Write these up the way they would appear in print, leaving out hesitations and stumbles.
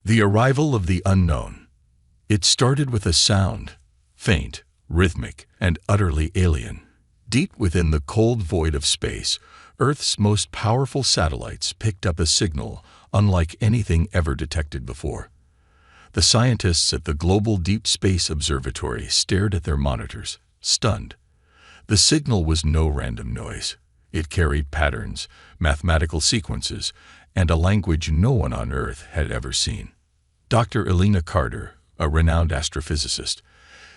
The arrival of the unknown. It started with a sound, faint, rhythmic, and utterly alien. Deep within the cold void of space, Earth's most powerful satellites picked up a signal unlike anything ever detected before. The scientists at the Global Deep Space Observatory stared at their monitors, stunned. The signal was no random noise. It carried patterns, mathematical sequences, and a language no one on Earth had ever seen. Dr. Elena Carter, a renowned astrophysicist,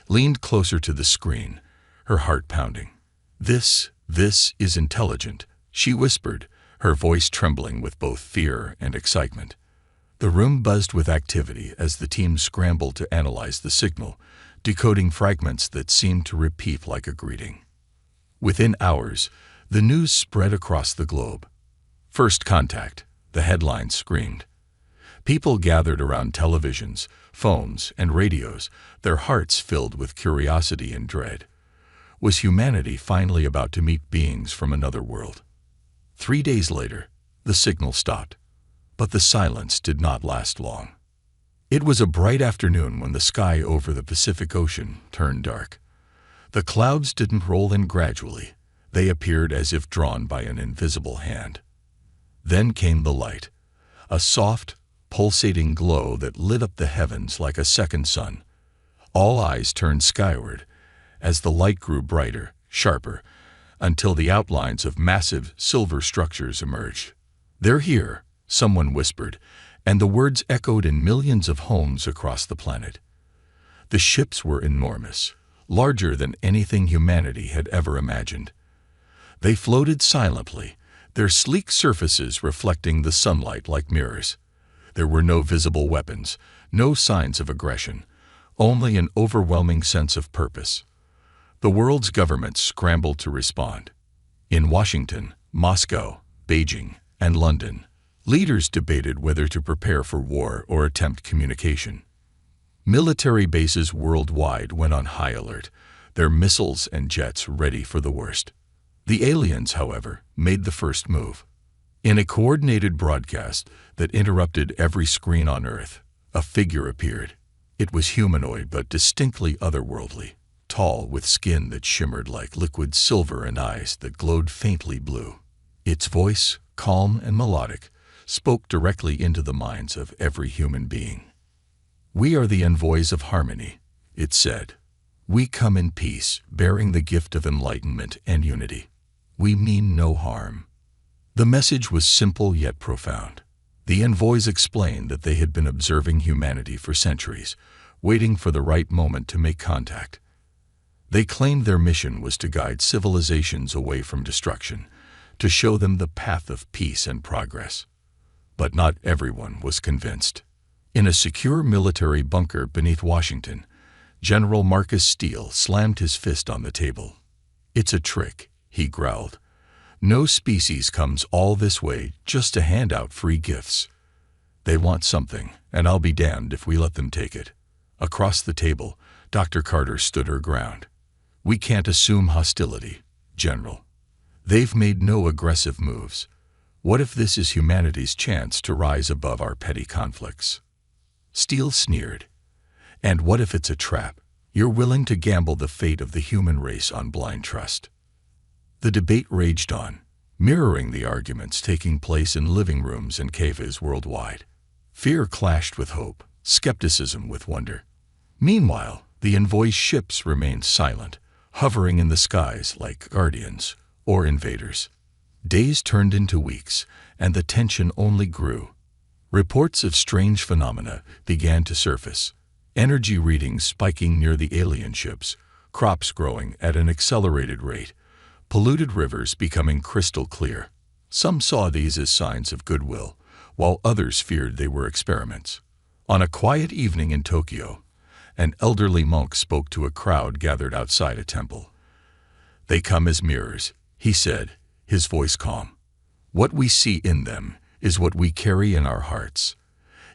leaned closer to the screen, her heart pounding. This is intelligent," she whispered, her voice trembling with both fear and excitement. The room buzzed with activity as the team scrambled to analyze the signal, decoding fragments that seemed to repeat like a greeting. Within hours, the news spread across the globe. "First contact," the headline screamed. People gathered around televisions, phones, and radios, their hearts filled with curiosity and dread. Was humanity finally about to meet beings from another world? 3 days later, the signal stopped. But the silence did not last long. It was a bright afternoon when the sky over the Pacific Ocean turned dark. The clouds didn't roll in gradually. They appeared as if drawn by an invisible hand. Then came the light, a soft, pulsating glow that lit up the heavens like a second sun. All eyes turned skyward as the light grew brighter, sharper, until the outlines of massive silver structures emerged. "They're here," someone whispered, and the words echoed in millions of homes across the planet. The ships were enormous, larger than anything humanity had ever imagined. They floated silently, their sleek surfaces reflecting the sunlight like mirrors. There were no visible weapons, no signs of aggression, only an overwhelming sense of purpose. The world's governments scrambled to respond. In Washington, Moscow, Beijing, and London, leaders debated whether to prepare for war or attempt communication. Military bases worldwide went on high alert, their missiles and jets ready for the worst. The aliens, however, made the first move. In a coordinated broadcast that interrupted every screen on Earth, a figure appeared. It was humanoid but distinctly otherworldly, tall with skin that shimmered like liquid silver and eyes that glowed faintly blue. Its voice, calm and melodic, spoke directly into the minds of every human being. "We are the envoys of harmony," it said. "We come in peace, bearing the gift of enlightenment and unity. We mean no harm." The message was simple yet profound. The envoys explained that they had been observing humanity for centuries, waiting for the right moment to make contact. They claimed their mission was to guide civilizations away from destruction, to show them the path of peace and progress. But not everyone was convinced. In a secure military bunker beneath Washington, General Marcus Steele slammed his fist on the table. "It's a trick," he growled. "No species comes all this way just to hand out free gifts. They want something, and I'll be damned if we let them take it." Across the table, Dr. Carter stood her ground. "We can't assume hostility, General. They've made no aggressive moves. What if this is humanity's chance to rise above our petty conflicts?" Steele sneered. "And what if it's a trap? You're willing to gamble the fate of the human race on blind trust?" The debate raged on, mirroring the arguments taking place in living rooms and cafes worldwide. Fear clashed with hope, skepticism with wonder. Meanwhile, the envoy's ships remained silent, hovering in the skies like guardians or invaders. Days turned into weeks, and the tension only grew. Reports of strange phenomena began to surface. Energy readings spiking near the alien ships, crops growing at an accelerated rate, polluted rivers becoming crystal clear. Some saw these as signs of goodwill, while others feared they were experiments. On a quiet evening in Tokyo, an elderly monk spoke to a crowd gathered outside a temple. "They come as mirrors," he said, his voice calm. "What we see in them is what we carry in our hearts.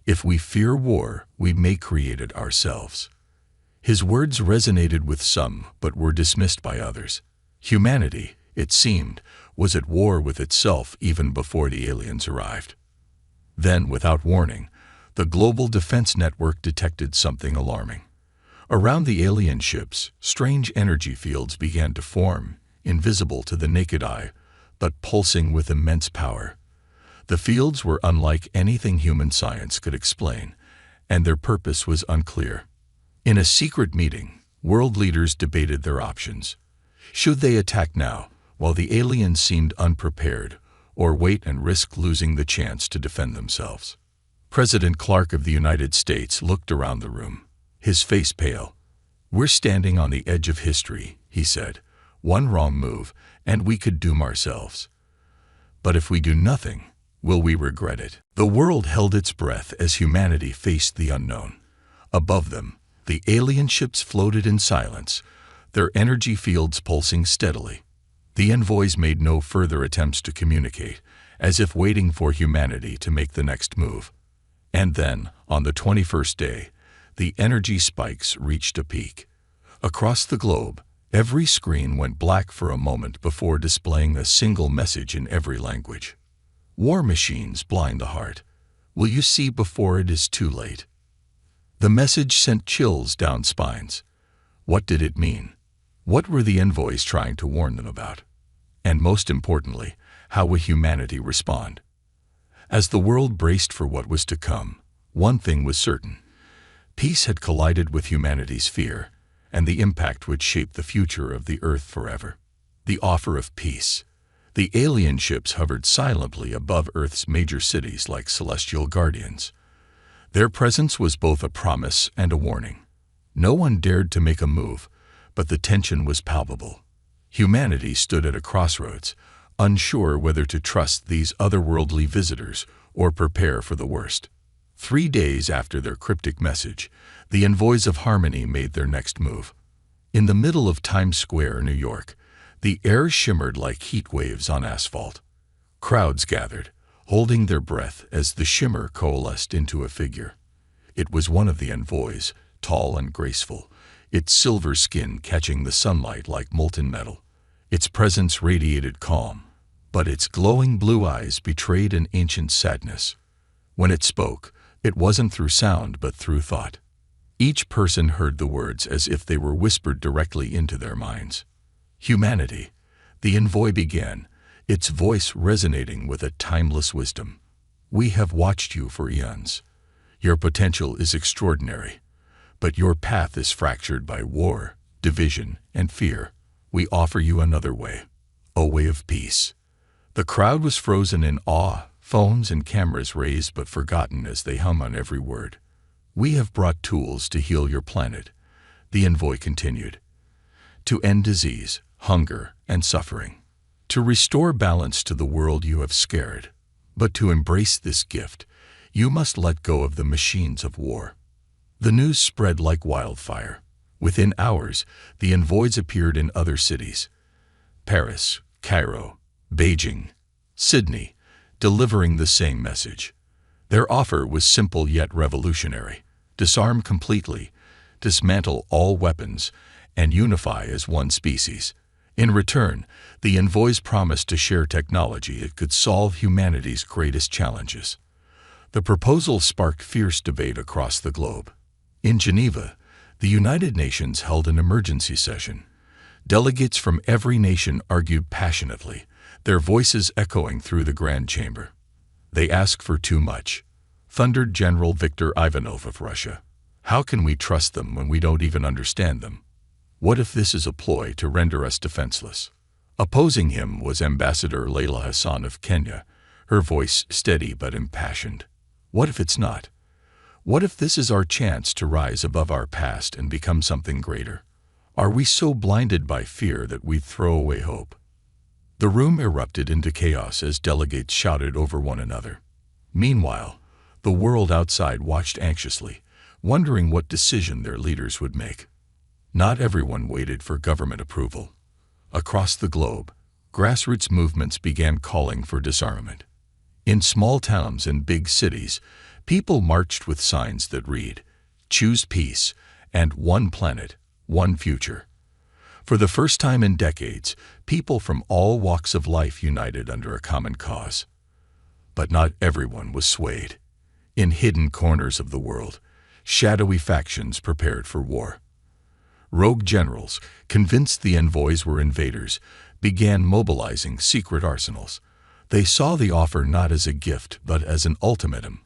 If we fear war, we may create it ourselves." His words resonated with some, but were dismissed by others. Humanity, it seemed, was at war with itself even before the aliens arrived. Then, without warning, the global defense network detected something alarming. Around the alien ships, strange energy fields began to form, invisible to the naked eye, but pulsing with immense power. The fields were unlike anything human science could explain, and their purpose was unclear. In a secret meeting, world leaders debated their options. Should they attack now, while the aliens seemed unprepared, or wait and risk losing the chance to defend themselves? President Clark of the United States looked around the room, his face pale. "We're standing on the edge of history," he said. "One wrong move, and we could doom ourselves. But if we do nothing, will we regret it?" The world held its breath as humanity faced the unknown. Above them, the alien ships floated in silence, their energy fields pulsing steadily. The envoys made no further attempts to communicate, as if waiting for humanity to make the next move. And then, on the 21st day, the energy spikes reached a peak. Across the globe, every screen went black for a moment before displaying a single message in every language. "War machines blind the heart. Will you see before it is too late?" The message sent chills down spines. What did it mean? What were the envoys trying to warn them about? And most importantly, how would humanity respond? As the world braced for what was to come, one thing was certain. Peace had collided with humanity's fear, and the impact would shape the future of the Earth forever. The offer of peace. The alien ships hovered silently above Earth's major cities like celestial guardians. Their presence was both a promise and a warning. No one dared to make a move, but the tension was palpable. Humanity stood at a crossroads, unsure whether to trust these otherworldly visitors or prepare for the worst. 3 days after their cryptic message, the envoys of harmony made their next move. In the middle of Times Square, New York, the air shimmered like heat waves on asphalt. Crowds gathered, holding their breath as the shimmer coalesced into a figure. It was one of the envoys, tall and graceful, its silver skin catching the sunlight like molten metal. Its presence radiated calm, but its glowing blue eyes betrayed an ancient sadness. When it spoke, it wasn't through sound but through thought. Each person heard the words as if they were whispered directly into their minds. "Humanity," the envoy began, its voice resonating with a timeless wisdom. "We have watched you for eons. Your potential is extraordinary, but your path is fractured by war, division, and fear. We offer you another way, a way of peace." The crowd was frozen in awe, phones and cameras raised but forgotten as they hum on every word. "We have brought tools to heal your planet," the envoy continued. "To end disease, hunger, and suffering. To restore balance to the world you have scared. But to embrace this gift, you must let go of the machines of war." The news spread like wildfire. Within hours, the envoys appeared in other cities: Paris, Cairo, Beijing, Sydney, delivering the same message. Their offer was simple yet revolutionary: disarm completely, dismantle all weapons, and unify as one species. In return, the envoys promised to share technology that could solve humanity's greatest challenges. The proposal sparked fierce debate across the globe. In Geneva, the United Nations held an emergency session. Delegates from every nation argued passionately, their voices echoing through the Grand Chamber. "They ask for too much," thundered General Viktor Ivanov of Russia. "How can we trust them when we don't even understand them? What if this is a ploy to render us defenseless?" Opposing him was Ambassador Leila Hassan of Kenya, her voice steady but impassioned. "What if it's not? What if this is our chance to rise above our past and become something greater? Are we so blinded by fear that we throw away hope?" The room erupted into chaos as delegates shouted over one another. Meanwhile, the world outside watched anxiously, wondering what decision their leaders would make. Not everyone waited for government approval. Across the globe, grassroots movements began calling for disarmament. In small towns and big cities, people marched with signs that read, "Choose peace," and "One planet, one future." For the first time in decades, people from all walks of life united under a common cause. But not everyone was swayed. In hidden corners of the world, shadowy factions prepared for war. Rogue generals, convinced the envoys were invaders, began mobilizing secret arsenals. They saw the offer not as a gift but as an ultimatum,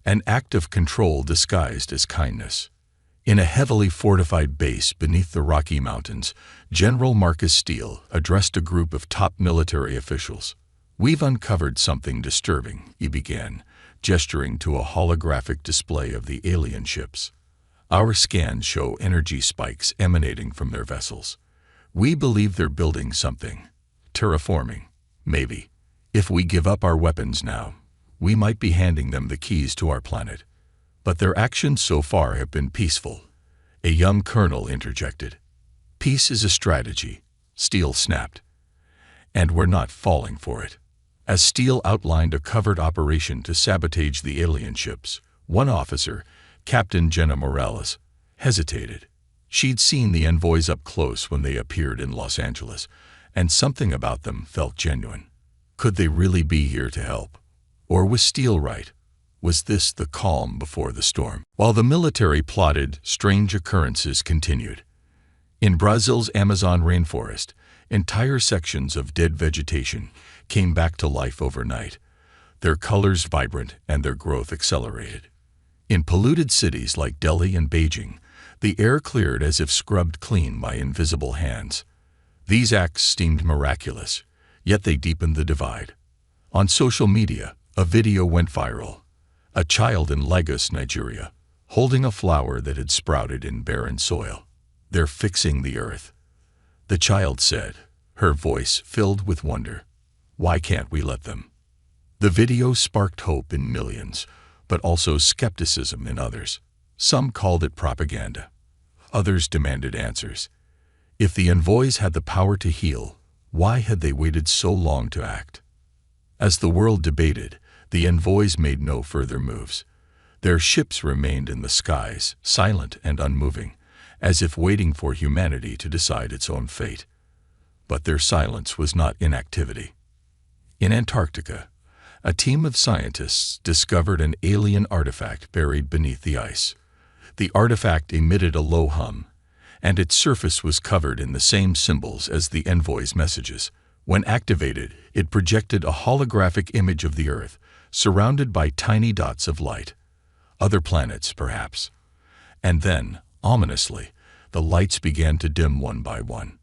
an act of control disguised as kindness. In a heavily fortified base beneath the Rocky Mountains, General Marcus Steele addressed a group of top military officials. "We've uncovered something disturbing," he began, gesturing to a holographic display of the alien ships. "Our scans show energy spikes emanating from their vessels. We believe they're building something. Terraforming, maybe. If we give up our weapons now, we might be handing them the keys to our planet. But their actions so far have been peaceful," a young colonel interjected. "Peace is a strategy," Steele snapped. "And we're not falling for it." As Steele outlined a covert operation to sabotage the alien ships, one officer, Captain Jenna Morales, hesitated. She'd seen the envoys up close when they appeared in Los Angeles, and something about them felt genuine. Could they really be here to help? Or was Steele right? Was this the calm before the storm? While the military plotted, strange occurrences continued. In Brazil's Amazon rainforest, entire sections of dead vegetation came back to life overnight, their colors vibrant and their growth accelerated. In polluted cities like Delhi and Beijing, the air cleared as if scrubbed clean by invisible hands. These acts seemed miraculous, yet they deepened the divide. On social media, a video went viral. A child in Lagos, Nigeria, holding a flower that had sprouted in barren soil. "They're fixing the earth," the child said, her voice filled with wonder. "Why can't we let them?" The video sparked hope in millions, but also skepticism in others. Some called it propaganda. Others demanded answers. If the envoys had the power to heal, why had they waited so long to act? As the world debated, the envoys made no further moves. Their ships remained in the skies, silent and unmoving, as if waiting for humanity to decide its own fate. But their silence was not inactivity. In Antarctica, a team of scientists discovered an alien artifact buried beneath the ice. The artifact emitted a low hum, and its surface was covered in the same symbols as the envoys' messages. When activated, it projected a holographic image of the Earth, surrounded by tiny dots of light. Other planets, perhaps. And then, ominously, the lights began to dim one by one.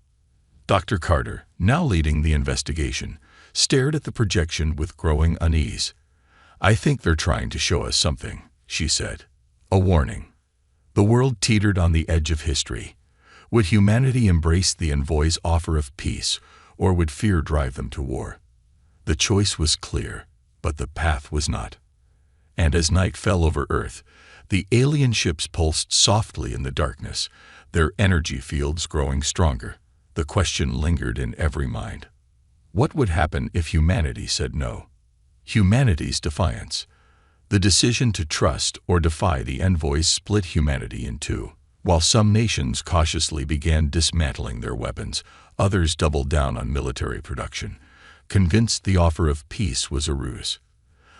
Dr. Carter, now leading the investigation, stared at the projection with growing unease. "I think they're trying to show us something," she said. "A warning." The world teetered on the edge of history. Would humanity embrace the envoys' offer of peace, or would fear drive them to war? The choice was clear, but the path was not. And as night fell over Earth, the alien ships pulsed softly in the darkness, their energy fields growing stronger. The question lingered in every mind. What would happen if humanity said no? Humanity's defiance. The decision to trust or defy the envoys split humanity in two. While some nations cautiously began dismantling their weapons, others doubled down on military production, convinced the offer of peace was a ruse.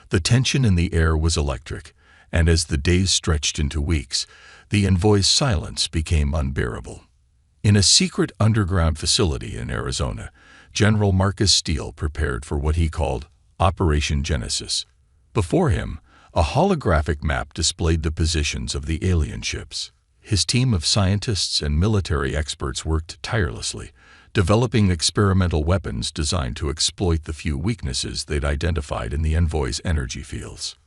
The tension in the air was electric, and as the days stretched into weeks, the envoy's silence became unbearable. In a secret underground facility in Arizona, General Marcus Steele prepared for what he called Operation Genesis. Before him, a holographic map displayed the positions of the alien ships. His team of scientists and military experts worked tirelessly, developing experimental weapons designed to exploit the few weaknesses they'd identified in the envoys' energy fields.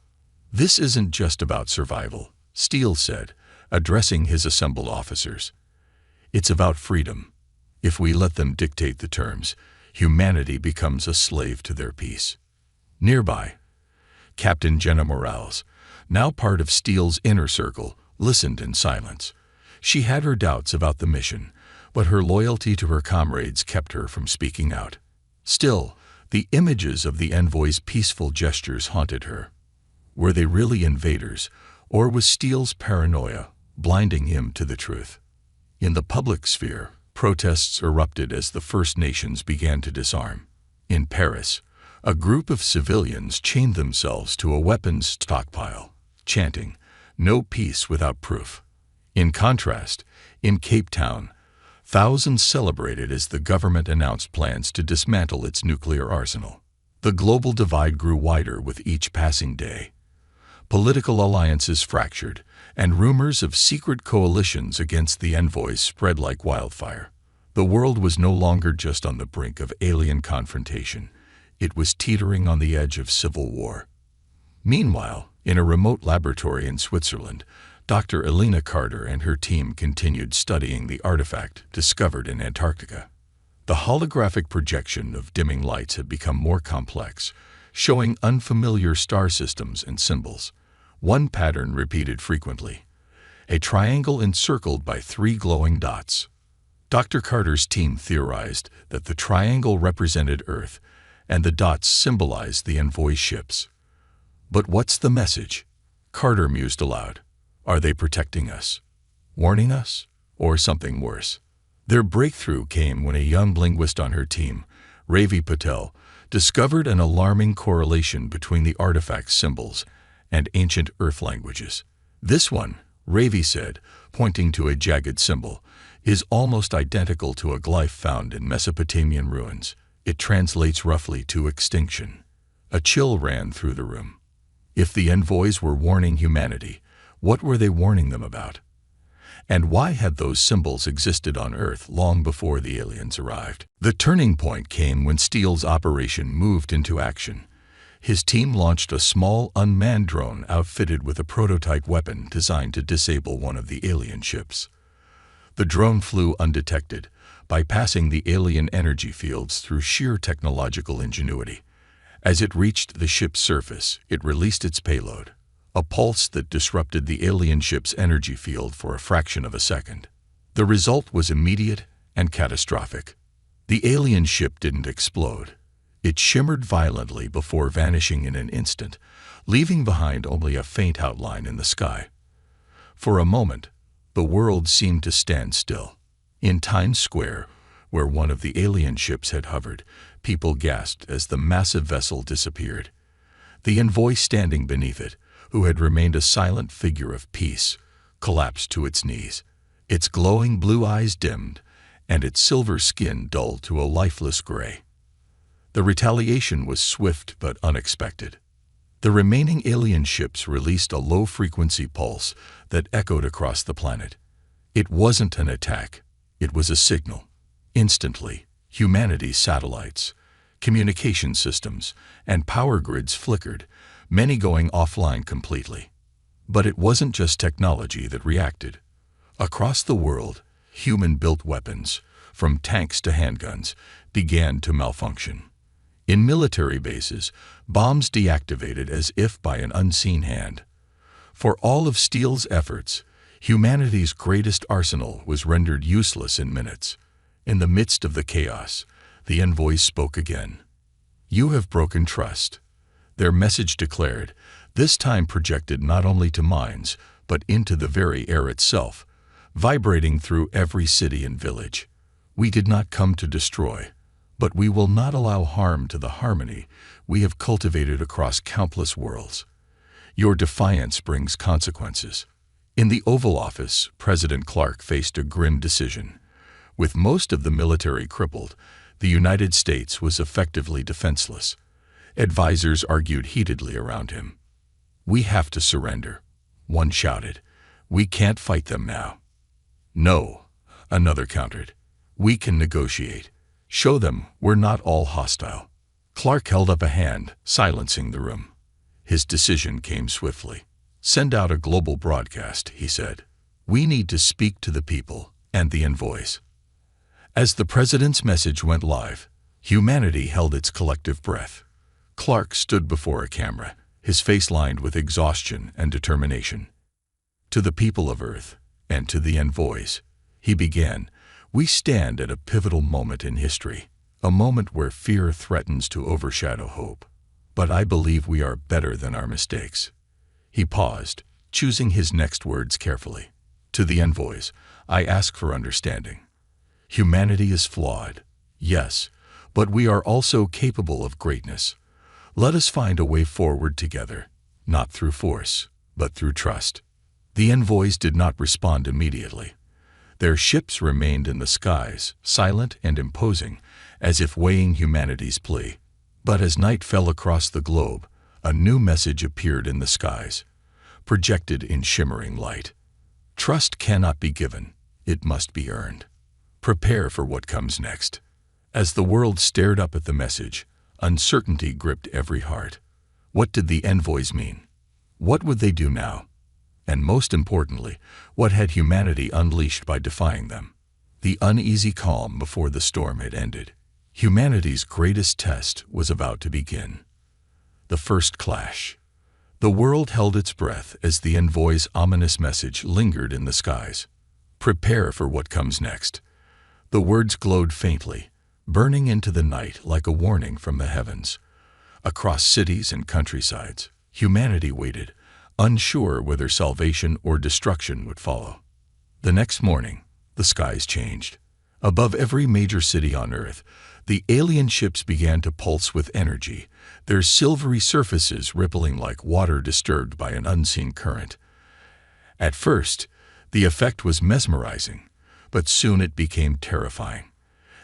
"This isn't just about survival," Steele said, addressing his assembled officers. "It's about freedom. If we let them dictate the terms, humanity becomes a slave to their peace." Nearby, Captain Jenna Morales, now part of Steele's inner circle, listened in silence. She had her doubts about the mission, but her loyalty to her comrades kept her from speaking out. Still, the images of the envoys' peaceful gestures haunted her. Were they really invaders, or was Steele's paranoia blinding him to the truth? In the public sphere, protests erupted as the First Nations began to disarm. In Paris, a group of civilians chained themselves to a weapons stockpile, chanting, "No peace without proof." In contrast, in Cape Town, thousands celebrated as the government announced plans to dismantle its nuclear arsenal. The global divide grew wider with each passing day. Political alliances fractured, and rumors of secret coalitions against the envoys spread like wildfire. The world was no longer just on the brink of alien confrontation. It was teetering on the edge of civil war. Meanwhile, in a remote laboratory in Switzerland, Dr. Elena Carter and her team continued studying the artifact discovered in Antarctica. The holographic projection of dimming lights had become more complex, showing unfamiliar star systems and symbols. One pattern repeated frequently: a triangle encircled by 3 glowing dots. Dr. Carter's team theorized that the triangle represented Earth, and the dots symbolized the envoy ships. But what's the message? Carter mused aloud. Are they protecting us? Warning us? Or something worse? Their breakthrough came when a young linguist on her team, Ravi Patel, discovered an alarming correlation between the artifact's symbols and ancient Earth languages. This one, Ravi said, pointing to a jagged symbol, is almost identical to a glyph found in Mesopotamian ruins. It translates roughly to extinction. A chill ran through the room. If the envoys were warning humanity, what were they warning them about? And why had those symbols existed on Earth long before the aliens arrived? The turning point came when Steele's operation moved into action. His team launched a small, unmanned drone outfitted with a prototype weapon designed to disable one of the alien ships. The drone flew undetected, bypassing the alien energy fields through sheer technological ingenuity. As it reached the ship's surface, it released its payload, a pulse that disrupted the alien ship's energy field for a fraction of a second. The result was immediate and catastrophic. The alien ship didn't explode. It shimmered violently before vanishing in an instant, leaving behind only a faint outline in the sky. For a moment, the world seemed to stand still. In Times Square, where one of the alien ships had hovered, people gasped as the massive vessel disappeared. The envoy standing beneath it, who had remained a silent figure of peace, collapsed to its knees. Its glowing blue eyes dimmed, and its silver skin dulled to a lifeless gray. The retaliation was swift but unexpected. The remaining alien ships released a low-frequency pulse that echoed across the planet. It wasn't an attack, it was a signal. Instantly, humanity's satellites, communication systems, and power grids flickered, many going offline completely. But it wasn't just technology that reacted. Across the world, human-built weapons, from tanks to handguns, began to malfunction. In military bases, bombs deactivated as if by an unseen hand. For all of Steele's efforts, humanity's greatest arsenal was rendered useless in minutes. In the midst of the chaos, the envoys spoke again. "You have broken trust," their message declared, this time projected not only to minds, but into the very air itself, vibrating through every city and village. "We did not come to destroy, but we will not allow harm to the harmony we have cultivated across countless worlds. Your defiance brings consequences." In the Oval Office, President Clark faced a grim decision. With most of the military crippled, the United States was effectively defenseless. Advisors argued heatedly around him. "We have to surrender," one shouted. "We can't fight them now." "No," another countered. "We can negotiate. Show them we're not all hostile." Clark held up a hand, silencing the room. His decision came swiftly. "Send out a global broadcast," he said. "We need to speak to the people and the envoys." As the president's message went live, humanity held its collective breath. Clark stood before a camera, his face lined with exhaustion and determination. "To the people of Earth, and to the envoys," he began, "we stand at a pivotal moment in history, a moment where fear threatens to overshadow hope. But I believe we are better than our mistakes." He paused, choosing his next words carefully. "To the envoys, I ask for understanding. Humanity is flawed, yes, but we are also capable of greatness. Let us find a way forward together, not through force, but through trust. The envoys did not respond immediately. Their ships remained in the skies, silent and imposing, as if weighing humanity's plea. But as night fell across the globe, a new message appeared in the skies, projected in shimmering light. Trust cannot be given, it must be earned. Prepare for what comes next. As the world stared up at the message, uncertainty gripped every heart. What did the envoys mean? What would they do now? And most importantly, what had humanity unleashed by defying them? The uneasy calm before the storm had ended. Humanity's greatest test was about to begin. The first clash. The world held its breath as the envoy's ominous message lingered in the skies. Prepare for what comes next. The words glowed faintly, burning into the night like a warning from the heavens. Across cities and countrysides, humanity waited, unsure whether salvation or destruction would follow. The next morning, the skies changed. Above every major city on Earth, the alien ships began to pulse with energy, their silvery surfaces rippling like water disturbed by an unseen current. At first, the effect was mesmerizing, but soon it became terrifying.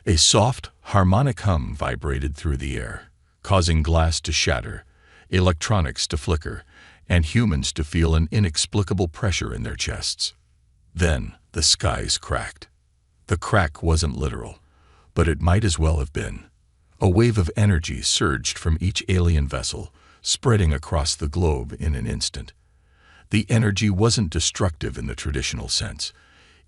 A soft, harmonic hum vibrated through the air, causing glass to shatter, electronics to flicker, and humans to feel an inexplicable pressure in their chests. Then, the skies cracked. The crack wasn't literal, but it might as well have been. A wave of energy surged from each alien vessel, spreading across the globe in an instant. The energy wasn't destructive in the traditional sense.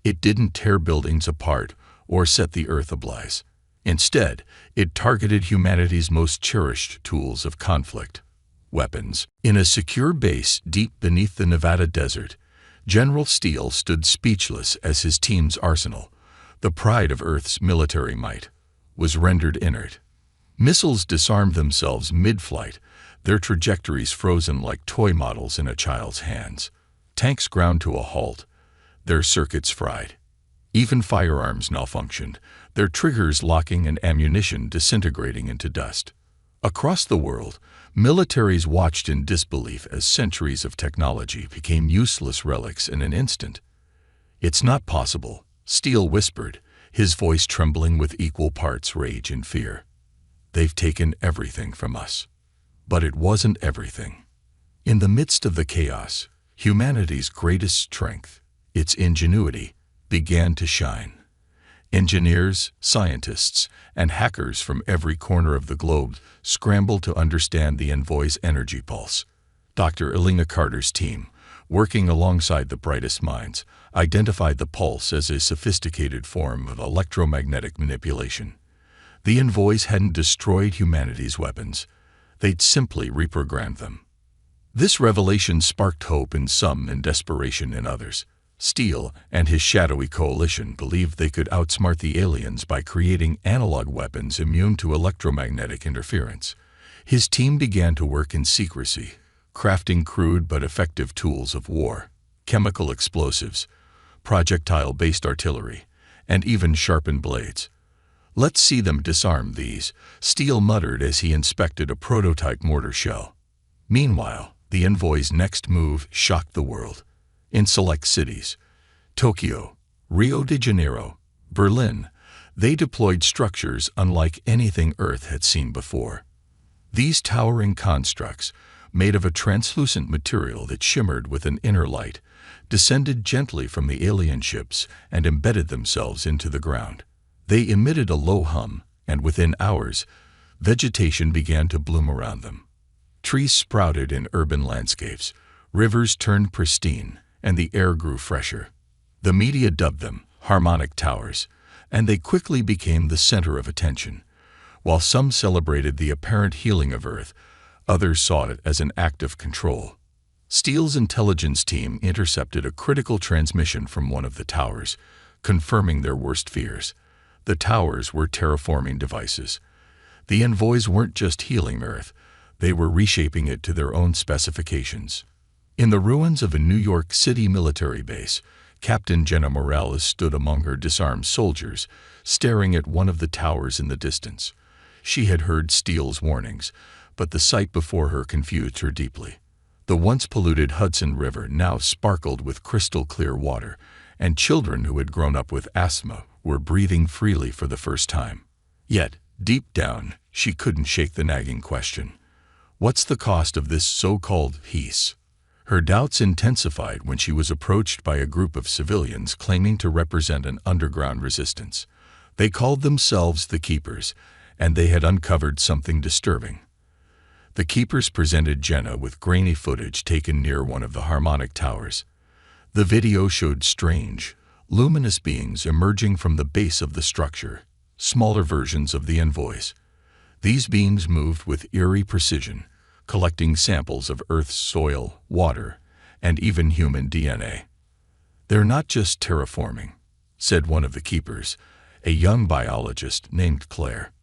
It didn't tear buildings apart or set the earth ablaze. Instead, it targeted humanity's most cherished tools of conflict: weapons. In a secure base deep beneath the Nevada desert, General Steele stood speechless as his team's arsenal, the pride of Earth's military might, was rendered inert. Missiles disarmed themselves mid-flight, their trajectories frozen like toy models in a child's hands. Tanks ground to a halt, their circuits fried. Even firearms malfunctioned, their triggers locking and ammunition disintegrating into dust. Across the world, militaries watched in disbelief as centuries of technology became useless relics in an instant. "It's not possible," Steele whispered, his voice trembling with equal parts rage and fear. "They've taken everything from us." But it wasn't everything. In the midst of the chaos, humanity's greatest strength, its ingenuity, began to shine. Engineers, scientists, and hackers from every corner of the globe scrambled to understand the envoy's energy pulse. Dr. Elena Carter's team, working alongside the brightest minds, identified the pulse as a sophisticated form of electromagnetic manipulation. The envoys hadn't destroyed humanity's weapons. They'd simply reprogrammed them. This revelation sparked hope in some and desperation in others. Steele and his shadowy coalition believed they could outsmart the aliens by creating analog weapons immune to electromagnetic interference. His team began to work in secrecy, crafting crude but effective tools of war: chemical explosives, projectile-based artillery, and even sharpened blades. "Let's see them disarm these," Steele muttered as he inspected a prototype mortar shell. Meanwhile, the envoy's next move shocked the world. In select cities, Tokyo, Rio de Janeiro, Berlin, they deployed structures unlike anything Earth had seen before. These towering constructs, made of a translucent material that shimmered with an inner light, descended gently from the alien ships and embedded themselves into the ground. They emitted a low hum, and within hours, vegetation began to bloom around them. Trees sprouted in urban landscapes, rivers turned pristine, and the air grew fresher. The media dubbed them harmonic towers, and they quickly became the center of attention. While some celebrated the apparent healing of Earth, others saw it as an act of control. Steele's intelligence team intercepted a critical transmission from one of the towers, confirming their worst fears. The towers were terraforming devices. The envoys weren't just healing Earth, they were reshaping it to their own specifications. In the ruins of a New York City military base, Captain Jenna Morales stood among her disarmed soldiers, staring at one of the towers in the distance. She had heard Steele's warnings, but the sight before her confused her deeply. The once polluted Hudson River now sparkled with crystal-clear water, and children who had grown up with asthma were breathing freely for the first time. Yet, deep down, she couldn't shake the nagging question. What's the cost of this so-called peace? Her doubts intensified when she was approached by a group of civilians claiming to represent an underground resistance. They called themselves the Keepers, and they had uncovered something disturbing. The Keepers presented Jenna with grainy footage taken near one of the harmonic towers. The video showed strange, luminous beings emerging from the base of the structure, smaller versions of the envoys. These beings moved with eerie precision, collecting samples of Earth's soil, water, and even human DNA. "They're not just terraforming," said one of the Keepers, a young biologist named Claire.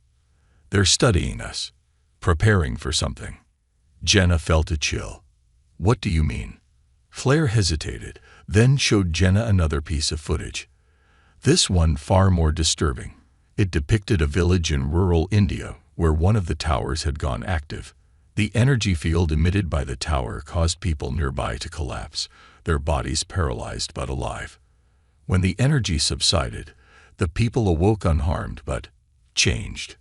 "They're studying us, preparing for something." Jenna felt a chill. "What do you mean?" Claire hesitated, then showed Jenna another piece of footage. This one far more disturbing. It depicted a village in rural India where one of the towers had gone active. The energy field emitted by the tower caused people nearby to collapse, their bodies paralyzed but alive. When the energy subsided, the people awoke unharmed but changed.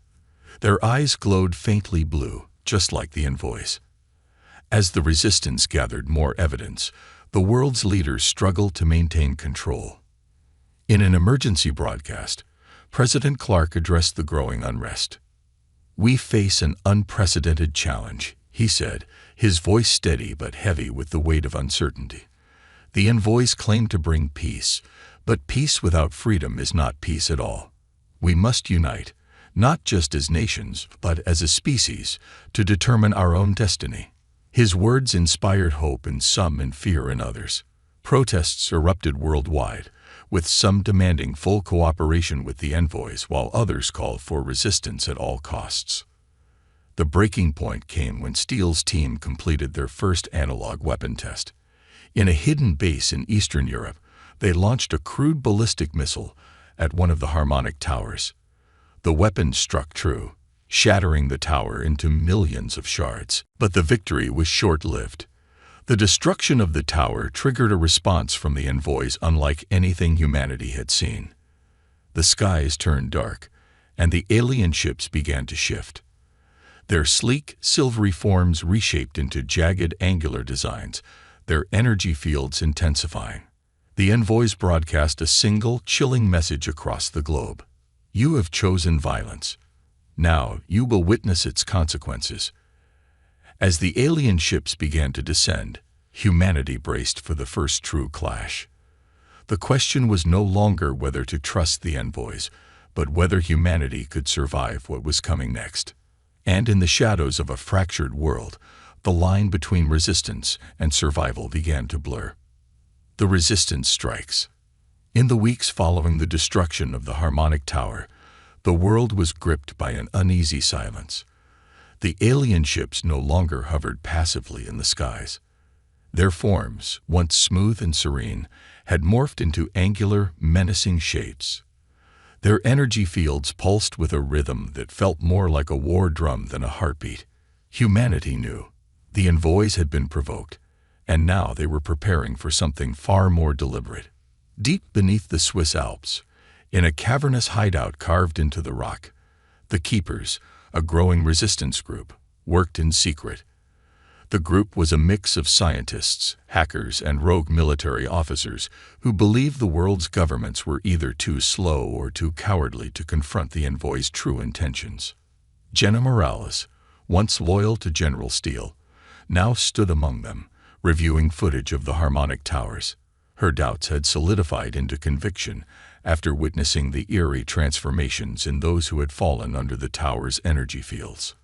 Their eyes glowed faintly blue, just like the envoys. As the resistance gathered more evidence, the world's leaders struggled to maintain control. In an emergency broadcast, President Clark addressed the growing unrest. "We face an unprecedented challenge," he said, his voice steady but heavy with the weight of uncertainty. "The envoys claim to bring peace, but peace without freedom is not peace at all. We must unite, not just as nations, but as a species, to determine our own destiny." His words inspired hope in some and fear in others. Protests erupted worldwide, with some demanding full cooperation with the envoys while others called for resistance at all costs. The breaking point came when Steele's team completed their first analog weapon test. In a hidden base in Eastern Europe, they launched a crude ballistic missile at one of the harmonic towers. The weapon struck true, shattering the tower into millions of shards. But the victory was short-lived. The destruction of the tower triggered a response from the envoys unlike anything humanity had seen. The skies turned dark, and the alien ships began to shift. Their sleek, silvery forms reshaped into jagged, angular designs, their energy fields intensifying. The envoys broadcast a single, chilling message across the globe. "You have chosen violence. Now you will witness its consequences." As the alien ships began to descend, humanity braced for the first true clash. The question was no longer whether to trust the envoys, but whether humanity could survive what was coming next. And in the shadows of a fractured world, the line between resistance and survival began to blur. The resistance strikes. In the weeks following the destruction of the harmonic tower, the world was gripped by an uneasy silence. The alien ships no longer hovered passively in the skies. Their forms, once smooth and serene, had morphed into angular, menacing shapes. Their energy fields pulsed with a rhythm that felt more like a war drum than a heartbeat. Humanity knew. The envoys had been provoked, and now they were preparing for something far more deliberate. Deep beneath the Swiss Alps, in a cavernous hideout carved into the rock, the Keepers, a growing resistance group, worked in secret. The group was a mix of scientists, hackers, and rogue military officers who believed the world's governments were either too slow or too cowardly to confront the envoys' true intentions. Jenna Morales, once loyal to General Steele, now stood among them, reviewing footage of the harmonic towers. Her doubts had solidified into conviction after witnessing the eerie transformations in those who had fallen under the tower's energy fields.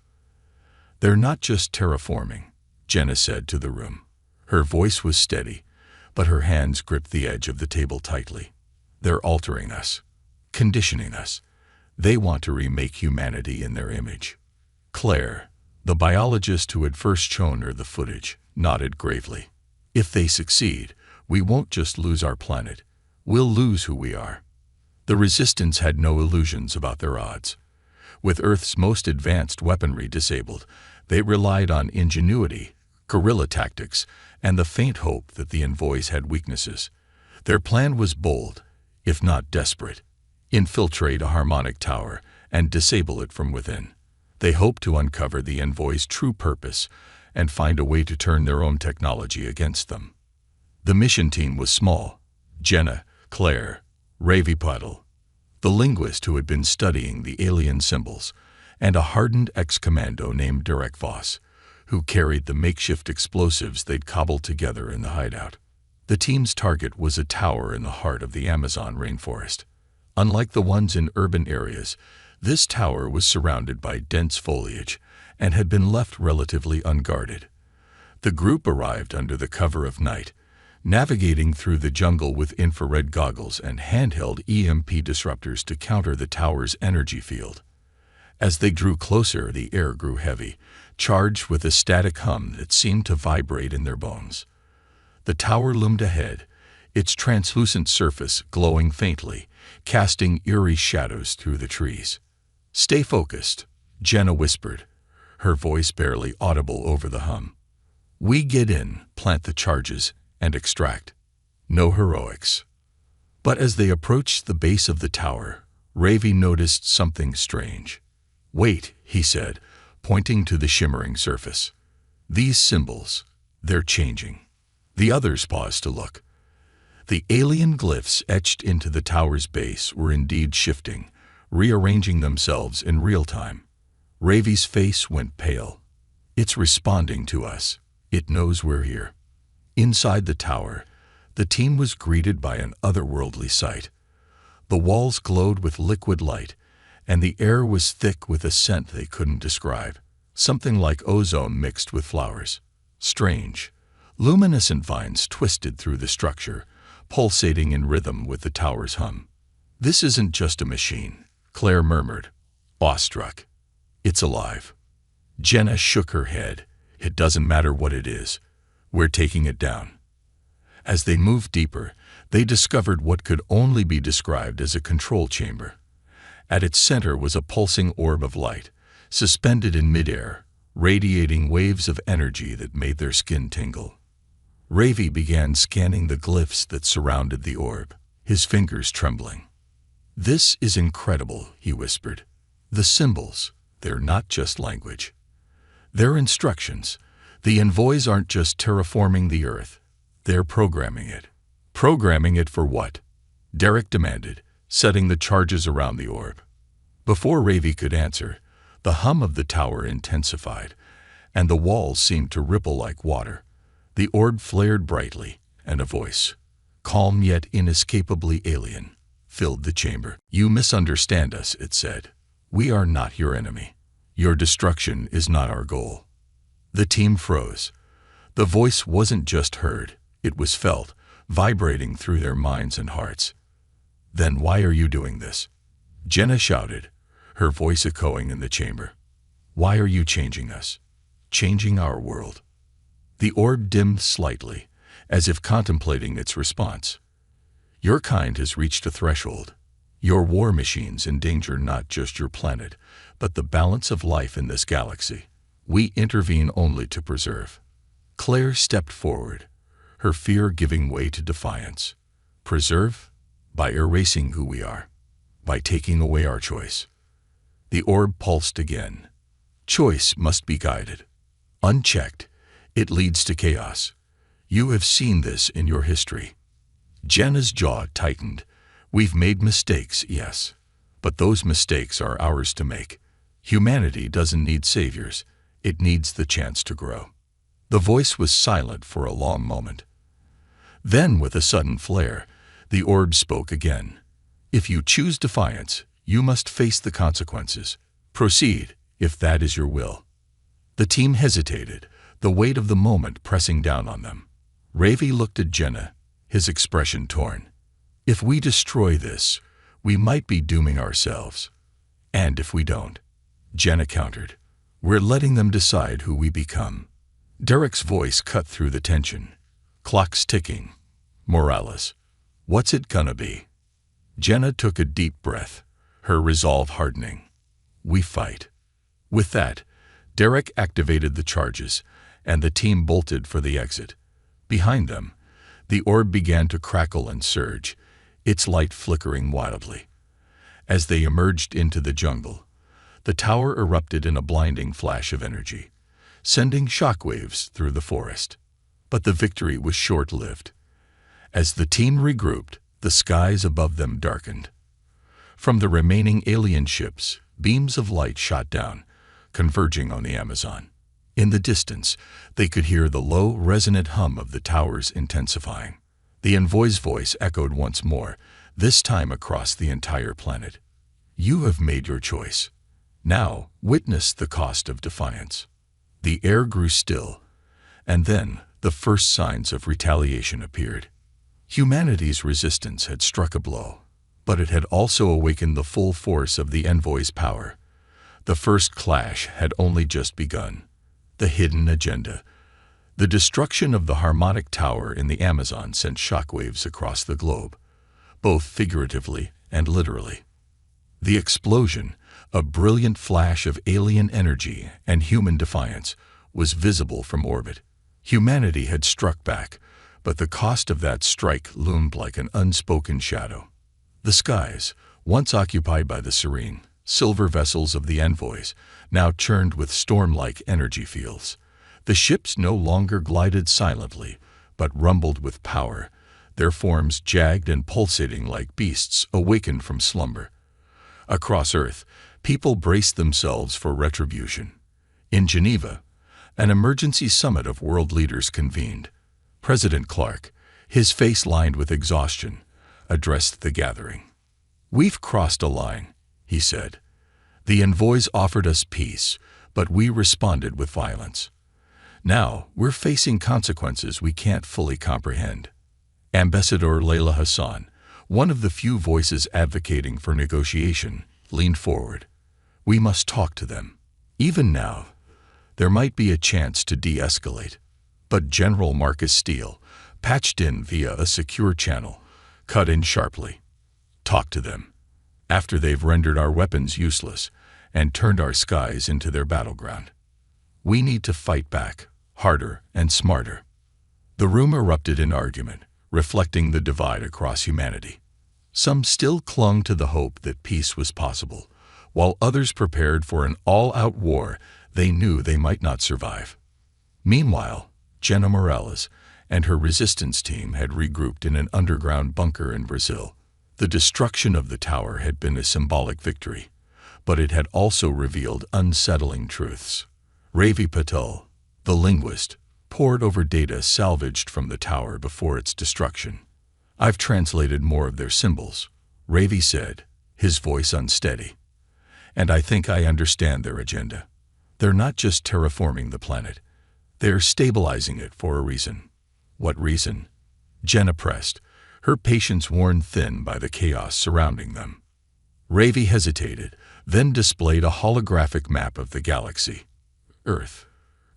"They're not just terraforming," Jenna said to the room. Her voice was steady, but her hands gripped the edge of the table tightly. "They're altering us, conditioning us. They want to remake humanity in their image." Claire, the biologist who had first shown her the footage, nodded gravely. "If they succeed, we won't just lose our planet, we'll lose who we are." The resistance had no illusions about their odds. With Earth's most advanced weaponry disabled, they relied on ingenuity, guerrilla tactics, and the faint hope that the envoys had weaknesses. Their plan was bold, if not desperate: infiltrate a harmonic tower and disable it from within. They hoped to uncover the envoys' true purpose and find a way to turn their own technology against them. The mission team was small: Jenna, Claire, Ravipodle, the linguist who had been studying the alien symbols, and a hardened ex-commando named Derek Voss, who carried the makeshift explosives they'd cobbled together in the hideout. The team's target was a tower in the heart of the Amazon rainforest. Unlike the ones in urban areas, this tower was surrounded by dense foliage and had been left relatively unguarded. The group arrived under the cover of night, navigating through the jungle with infrared goggles and handheld EMP disruptors to counter the tower's energy field. As they drew closer, the air grew heavy, charged with a static hum that seemed to vibrate in their bones. The tower loomed ahead, its translucent surface glowing faintly, casting eerie shadows through the trees. "Stay focused," Jenna whispered, her voice barely audible over the hum. "We get in, plant the charges, and extract. No heroics." But as they approached the base of the tower, Ravi noticed something strange. "Wait," he said, pointing to the shimmering surface. "These symbols, they're changing." The others paused to look. The alien glyphs etched into the tower's base were indeed shifting, rearranging themselves in real time. Ravi's face went pale. "It's responding to us. It knows we're here." Inside the tower, the team was greeted by an otherworldly sight. The walls glowed with liquid light, and the air was thick with a scent they couldn't describe, something like ozone mixed with flowers. Strange, luminescent vines twisted through the structure, pulsating in rhythm with the tower's hum. "This isn't just a machine," Claire murmured, awestruck. "It's alive." Jenna shook her head. "It doesn't matter what it is. We're taking it down." As they moved deeper, they discovered what could only be described as a control chamber. At its center was a pulsing orb of light, suspended in midair, radiating waves of energy that made their skin tingle. Ravi began scanning the glyphs that surrounded the orb, his fingers trembling. "This is incredible," he whispered. "The symbols, they're not just language. They're instructions. The envoys aren't just terraforming the Earth. They're programming it." "Programming it for what?" Derek demanded, setting the charges around the orb. Before Ravi could answer, the hum of the tower intensified, and the walls seemed to ripple like water. The orb flared brightly, and a voice, calm yet inescapably alien, filled the chamber. "You misunderstand us," it said. "We are not your enemy. Your destruction is not our goal." The team froze. The voice wasn't just heard, it was felt, vibrating through their minds and hearts. "Then why are you doing this?" Jenna shouted, her voice echoing in the chamber. "Why are you changing us? Changing our world?" The orb dimmed slightly, as if contemplating its response. "Your kind has reached a threshold. Your war machines endanger not just your planet, but the balance of life in this galaxy. We intervene only to preserve." Claire stepped forward, her fear giving way to defiance. "Preserve? By erasing who we are. By taking away our choice." The orb pulsed again. "Choice must be guided. Unchecked, it leads to chaos. You have seen this in your history." Jenna's jaw tightened. "We've made mistakes, yes. But those mistakes are ours to make. Humanity doesn't need saviors. It needs the chance to grow." The voice was silent for a long moment. Then, with a sudden flare, the orb spoke again. "If you choose defiance, you must face the consequences. Proceed, if that is your will." The team hesitated, the weight of the moment pressing down on them. Ravi looked at Jenna, his expression torn. "If we destroy this, we might be dooming ourselves. And if we don't," Jenna countered, "we're letting them decide who we become." Derek's voice cut through the tension. "Clock's ticking. Morales, what's it gonna be?" Jenna took a deep breath, her resolve hardening. "We fight." With that, Derek activated the charges, and the team bolted for the exit. Behind them, the orb began to crackle and surge, its light flickering wildly. As they emerged into the jungle, the tower erupted in a blinding flash of energy, sending shockwaves through the forest. But the victory was short-lived. As the team regrouped, the skies above them darkened. From the remaining alien ships, beams of light shot down, converging on the Amazon. In the distance, they could hear the low, resonant hum of the towers intensifying. The envoy's voice echoed once more, this time across the entire planet. "You have made your choice. Now, witness the cost of defiance." The air grew still, and then the first signs of retaliation appeared. Humanity's resistance had struck a blow, but it had also awakened the full force of the envoy's power. The first clash had only just begun. The hidden agenda. The destruction of the harmonic tower in the Amazon sent shockwaves across the globe, both figuratively and literally. The explosion, a brilliant flash of alien energy and human defiance, was visible from orbit. Humanity had struck back, but the cost of that strike loomed like an unspoken shadow. The skies, once occupied by the serene, silver vessels of the envoys, now churned with storm-like energy fields. The ships no longer glided silently, but rumbled with power, their forms jagged and pulsating like beasts awakened from slumber. Across Earth, people braced themselves for retribution. In Geneva, an emergency summit of world leaders convened. President Clark, his face lined with exhaustion, addressed the gathering. "We've crossed a line," he said. "The envoys offered us peace, but we responded with violence. Now we're facing consequences we can't fully comprehend." Ambassador Layla Hassan, one of the few voices advocating for negotiation, leaned forward. "We must talk to them. Even now, there might be a chance to de-escalate." But General Marcus Steele, patched in via a secure channel, cut in sharply. "Talk to them. After they've rendered our weapons useless and turned our skies into their battleground. We need to fight back, harder and smarter." The room erupted in argument, reflecting the divide across humanity. Some still clung to the hope that peace was possible, while others prepared for an all-out war they knew they might not survive. Meanwhile, Jenna Morales and her resistance team had regrouped in an underground bunker in Brazil. The destruction of the tower had been a symbolic victory, but it had also revealed unsettling truths. Ravi Patel, the linguist, pored over data salvaged from the tower before its destruction. "I've translated more of their symbols," Ravi said, his voice unsteady. "And I think I understand their agenda. They're not just terraforming the planet. They're stabilizing it for a reason." "What reason?" Jenna pressed, her patience worn thin by the chaos surrounding them. Ravi hesitated, then displayed a holographic map of the galaxy. "Earth.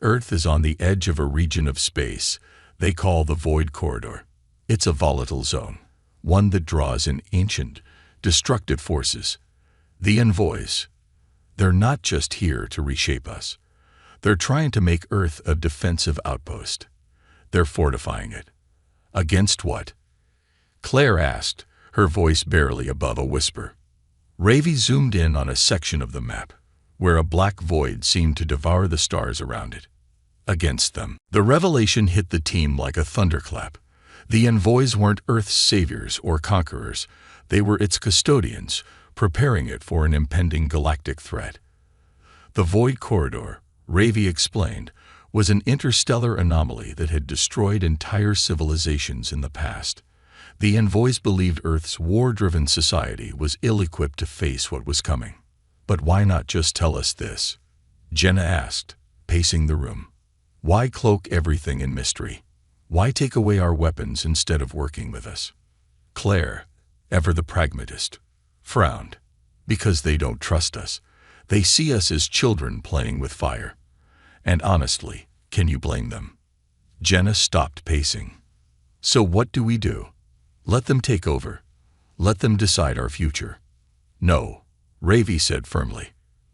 Earth is on the edge of a region of space they call the Void Corridor. It's a volatile zone, one that draws in ancient, destructive forces. The envoys. They're not just here to reshape us. They're trying to make Earth a defensive outpost. They're fortifying it." "Against what?" Claire asked, her voice barely above a whisper. Ravi zoomed in on a section of the map, where a black void seemed to devour the stars around it. "Against them." The revelation hit the team like a thunderclap. The envoys weren't Earth's saviors or conquerors. They were its custodians, preparing it for an impending galactic threat. The Void Corridor, Ravi explained, was an interstellar anomaly that had destroyed entire civilizations in the past. The envoys believed Earth's war-driven society was ill-equipped to face what was coming. "But why not just tell us this?" Jenna asked, pacing the room. "Why cloak everything in mystery? Why take away our weapons instead of working with us?" Claire, ever the pragmatist, frowned. "Because they don't trust us. They see us as children playing with fire. And honestly, can you blame them?" Jenna stopped pacing. "So what do we do? Let them take over. Let them decide our future." "No," Ravi said firmly.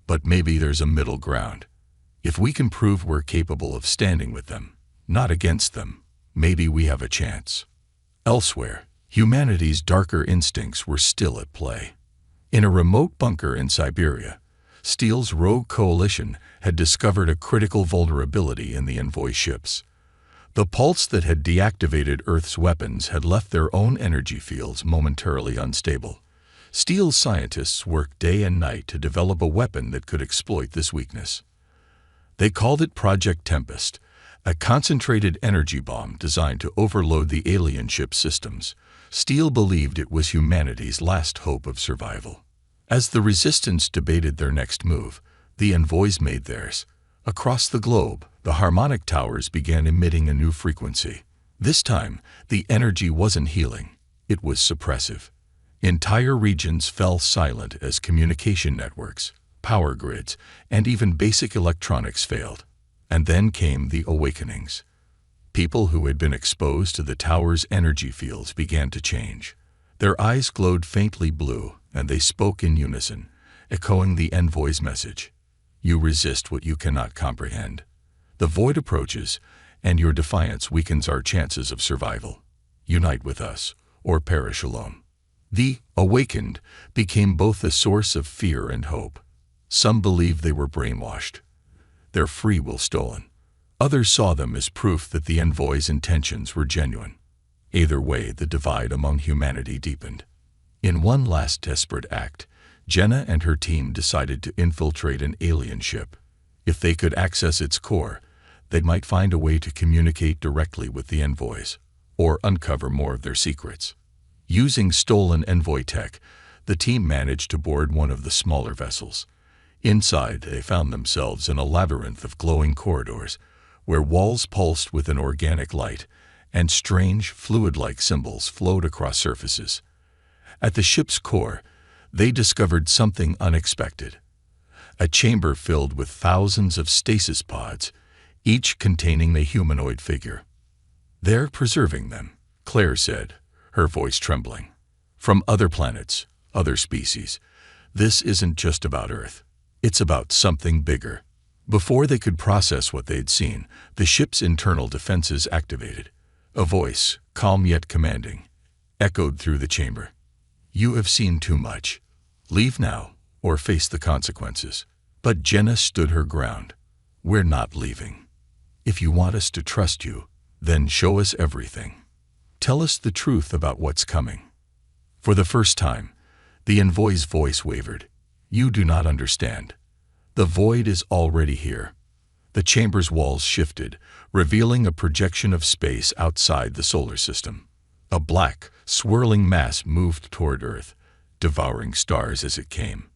"But maybe there's a middle ground." If we can prove we're capable of standing with them, not against them, maybe we have a chance. Elsewhere, humanity's darker instincts were still at play. In a remote bunker in Siberia, Steele's rogue coalition had discovered a critical vulnerability in the envoy ships. The pulse that had deactivated Earth's weapons had left their own energy fields momentarily unstable. Steele's scientists worked day and night to develop a weapon that could exploit this weakness. They called it Project Tempest, a concentrated energy bomb designed to overload the alien ship systems. Steele believed it was humanity's last hope of survival. As the Resistance debated their next move, the envoys made theirs. Across the globe, the harmonic towers began emitting a new frequency. This time, the energy wasn't healing, it was suppressive. Entire regions fell silent as communication networks, power grids, and even basic electronics failed. And then came the awakenings. People who had been exposed to the tower's energy fields began to change. Their eyes glowed faintly blue, and they spoke in unison, echoing the envoy's message. You resist what you cannot comprehend. The void approaches, and your defiance weakens our chances of survival. Unite with us, or perish alone. The awakened became both a source of fear and hope. Some believed they were brainwashed, their free will stolen. Others saw them as proof that the envoy's intentions were genuine. Either way, the divide among humanity deepened. In one last desperate act, Jenna and her team decided to infiltrate an alien ship. If they could access its core, they might find a way to communicate directly with the envoys, or uncover more of their secrets. Using stolen envoy tech, the team managed to board one of the smaller vessels. Inside, they found themselves in a labyrinth of glowing corridors, where walls pulsed with an organic light, and strange, fluid-like symbols flowed across surfaces. At the ship's core, they discovered something unexpected. A chamber filled with thousands of stasis pods, each containing a humanoid figure. They're preserving them, Claire said, her voice trembling. From other planets, other species. This isn't just about Earth. It's about something bigger. Before they could process what they'd seen, the ship's internal defenses activated. A voice, calm yet commanding, echoed through the chamber. You have seen too much. Leave now, or face the consequences. But Jenna stood her ground. We're not leaving. If you want us to trust you, then show us everything. Tell us the truth about what's coming. For the first time, the envoy's voice wavered. You do not understand. The void is already here. The chamber's walls shifted, revealing a projection of space outside the solar system. A black, swirling mass moved toward Earth, devouring stars as it came.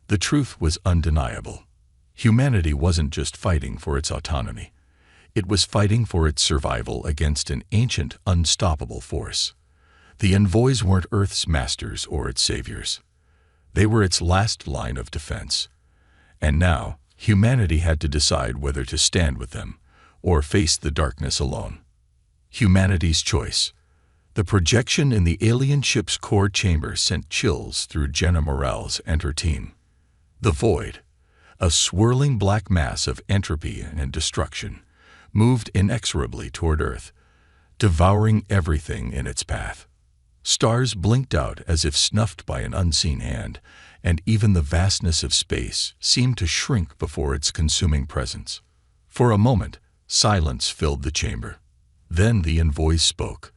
The truth was undeniable. Humanity wasn't just fighting for its autonomy. It was fighting for its survival against an ancient, unstoppable force. The envoys weren't Earth's masters or its saviors. They were its last line of defense. And now, humanity had to decide whether to stand with them or face the darkness alone. Humanity's choice. The projection in the alien ship's core chamber sent chills through Jenna Morales and her team. The void, a swirling black mass of entropy and destruction, moved inexorably toward Earth, devouring everything in its path. Stars blinked out as if snuffed by an unseen hand, and even the vastness of space seemed to shrink before its consuming presence. For a moment, silence filled the chamber. Then the envoys spoke.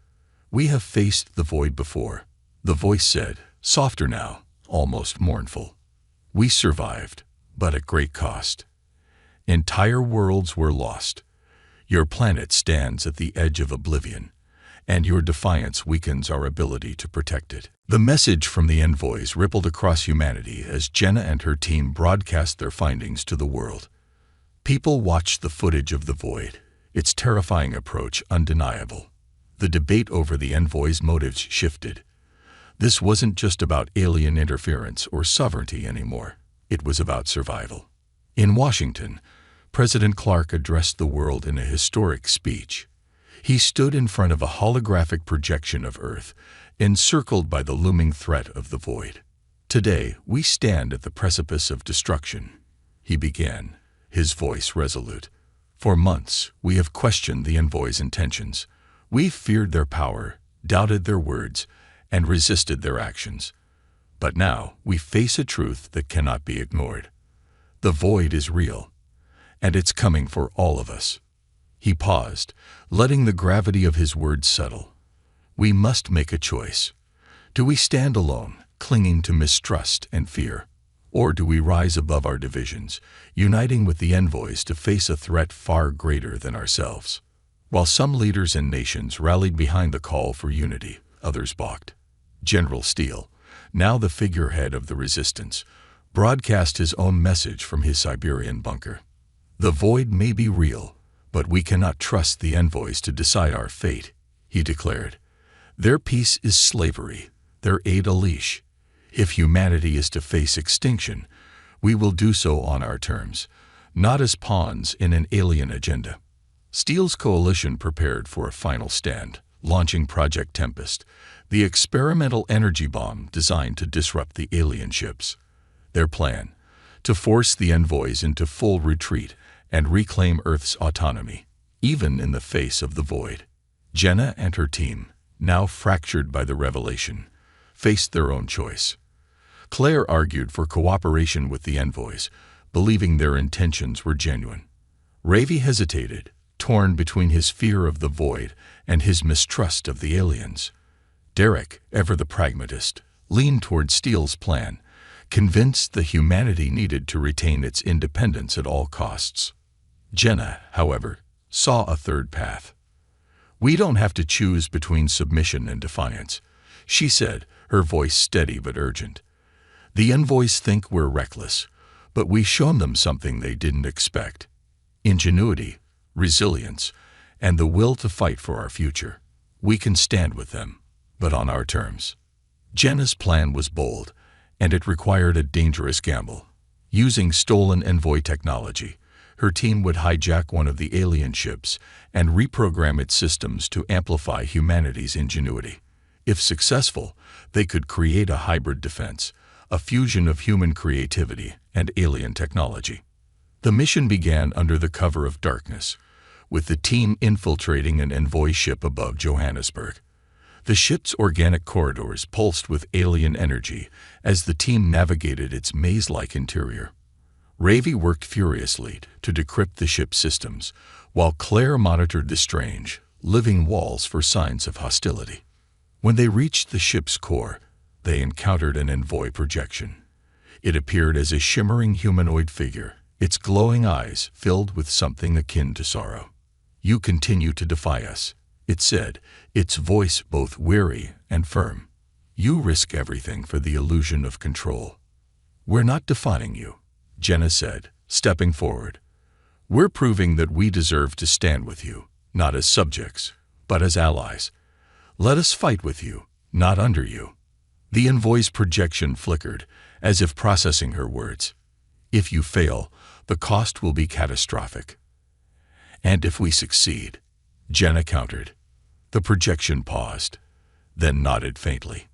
We have faced the void before, the voice said, softer now, almost mournful. We survived, but at great cost. Entire worlds were lost. Your planet stands at the edge of oblivion, and your defiance weakens our ability to protect it. The message from the envoys rippled across humanity as Jenna and her team broadcast their findings to the world. People watched the footage of the void, its terrifying approach undeniable. The debate over the envoys' motives shifted. This wasn't just about alien interference or sovereignty anymore. It was about survival. In Washington, President Clark addressed the world in a historic speech. He stood in front of a holographic projection of Earth, encircled by the looming threat of the void. Today, we stand at the precipice of destruction, he began, his voice resolute. "For months, we have questioned the envoy's intentions. We've feared their power, doubted their words, and resisted their actions. But now we face a truth that cannot be ignored. The void is real, and it's coming for all of us." He paused, letting the gravity of his words settle. "We must make a choice. Do we stand alone, clinging to mistrust and fear? Or do we rise above our divisions, uniting with the envoys to face a threat far greater than ourselves?" While some leaders and nations rallied behind the call for unity, others balked. General Steele, now the figurehead of the resistance, broadcast his own message from his Siberian bunker. "The void may be real, but we cannot trust the envoys to decide our fate," he declared. "Their peace is slavery, their aid a leash. If humanity is to face extinction, we will do so on our terms, not as pawns in an alien agenda." Steele's coalition prepared for a final stand, launching Project Tempest, the experimental energy bomb designed to disrupt the alien ships. Their plan: to force the envoys into full retreat and reclaim Earth's autonomy, even in the face of the void. Jenna and her team, now fractured by the revelation, faced their own choice. Claire argued for cooperation with the envoys, believing their intentions were genuine. Ravi hesitated, torn between his fear of the void and his mistrust of the aliens. Derek, ever the pragmatist, leaned toward Steele's plan, convinced that humanity needed to retain its independence at all costs. Jenna, however, saw a third path. "We don't have to choose between submission and defiance," she said, her voice steady but urgent. "The envoys think we're reckless, but we've shown them something they didn't expect: ingenuity, resilience, and the will to fight for our future. We can stand with them, but on our terms." Jenna's plan was bold, and it required a dangerous gamble. Using stolen envoy technology, her team would hijack one of the alien ships and reprogram its systems to amplify humanity's ingenuity. If successful, they could create a hybrid defense, a fusion of human creativity and alien technology. The mission began under the cover of darkness, with the team infiltrating an envoy ship above Johannesburg. The ship's organic corridors pulsed with alien energy as the team navigated its maze-like interior. Ravi worked furiously to decrypt the ship's systems, while Claire monitored the strange, living walls for signs of hostility. When they reached the ship's core, they encountered an envoy projection. It appeared as a shimmering humanoid figure, its glowing eyes filled with something akin to sorrow. "You continue to defy us," it said, its voice both weary and firm. "You risk everything for the illusion of control." "We're not defying you," Jenna said, stepping forward. "We're proving that we deserve to stand with you, not as subjects, but as allies. Let us fight with you, not under you." The envoy's projection flickered, as if processing her words. "If you fail, the cost will be catastrophic." "And if we succeed," Jenna countered. The projection paused, then nodded faintly.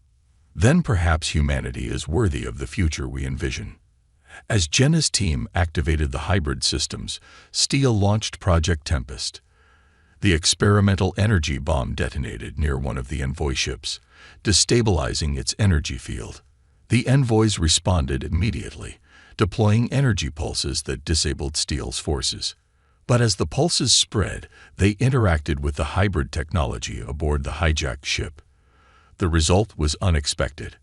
"Then perhaps humanity is worthy of the future we envision." As Jenna's team activated the hybrid systems, Steele launched Project Tempest. The experimental energy bomb detonated near one of the envoy ships, destabilizing its energy field. The envoys responded immediately, deploying energy pulses that disabled Steele's forces. But as the pulses spread, they interacted with the hybrid technology aboard the hijacked ship. The result was unexpected: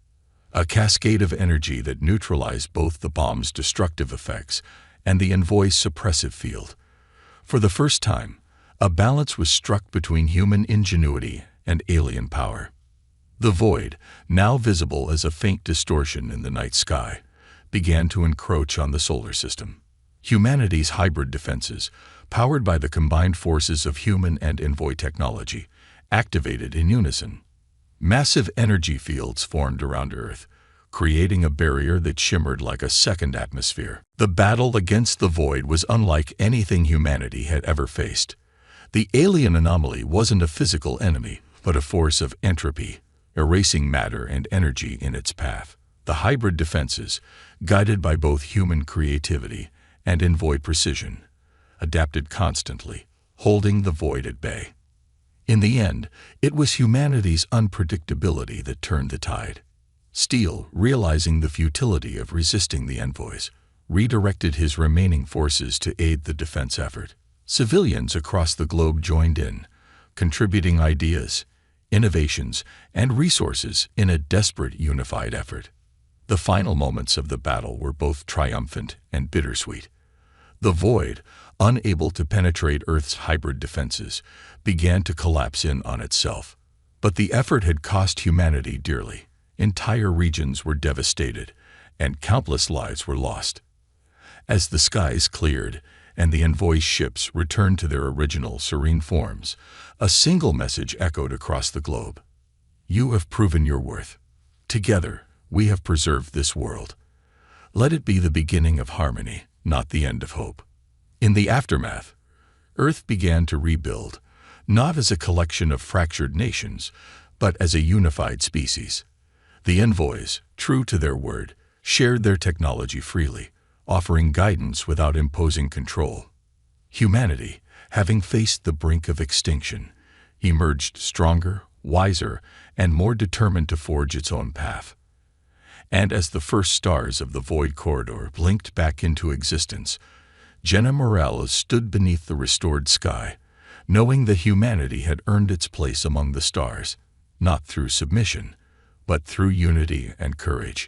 a cascade of energy that neutralized both the bomb's destructive effects and the envoy's suppressive field. For the first time, a balance was struck between human ingenuity and alien power. The void, now visible as a faint distortion in the night sky, began to encroach on the solar system. Humanity's hybrid defenses, powered by the combined forces of human and envoy technology, activated in unison. Massive energy fields formed around Earth, creating a barrier that shimmered like a second atmosphere. The battle against the void was unlike anything humanity had ever faced. The alien anomaly wasn't a physical enemy, but a force of entropy, erasing matter and energy in its path. The hybrid defenses, guided by both human creativity and envoy precision, adapted constantly, holding the void at bay. In the end, it was humanity's unpredictability that turned the tide. Steele, realizing the futility of resisting the envoys, redirected his remaining forces to aid the defense effort. Civilians across the globe joined in, contributing ideas, innovations, and resources in a desperate unified effort. The final moments of the battle were both triumphant and bittersweet. The void, unable to penetrate Earth's hybrid defenses, began to collapse in on itself. But the effort had cost humanity dearly. Entire regions were devastated, and countless lives were lost. As the skies cleared and the envoy ships returned to their original serene forms, a single message echoed across the globe. You have proven your worth. Together, we have preserved this world. Let it be the beginning of harmony, not the end of hope. In the aftermath, Earth began to rebuild, not as a collection of fractured nations, but as a unified species. The envoys, true to their word, shared their technology freely, offering guidance without imposing control. Humanity, having faced the brink of extinction, emerged stronger, wiser, and more determined to forge its own path. And as the first stars of the Void Corridor blinked back into existence, Jenna Morales stood beneath the restored sky, knowing that humanity had earned its place among the stars, not through submission, but through unity and courage.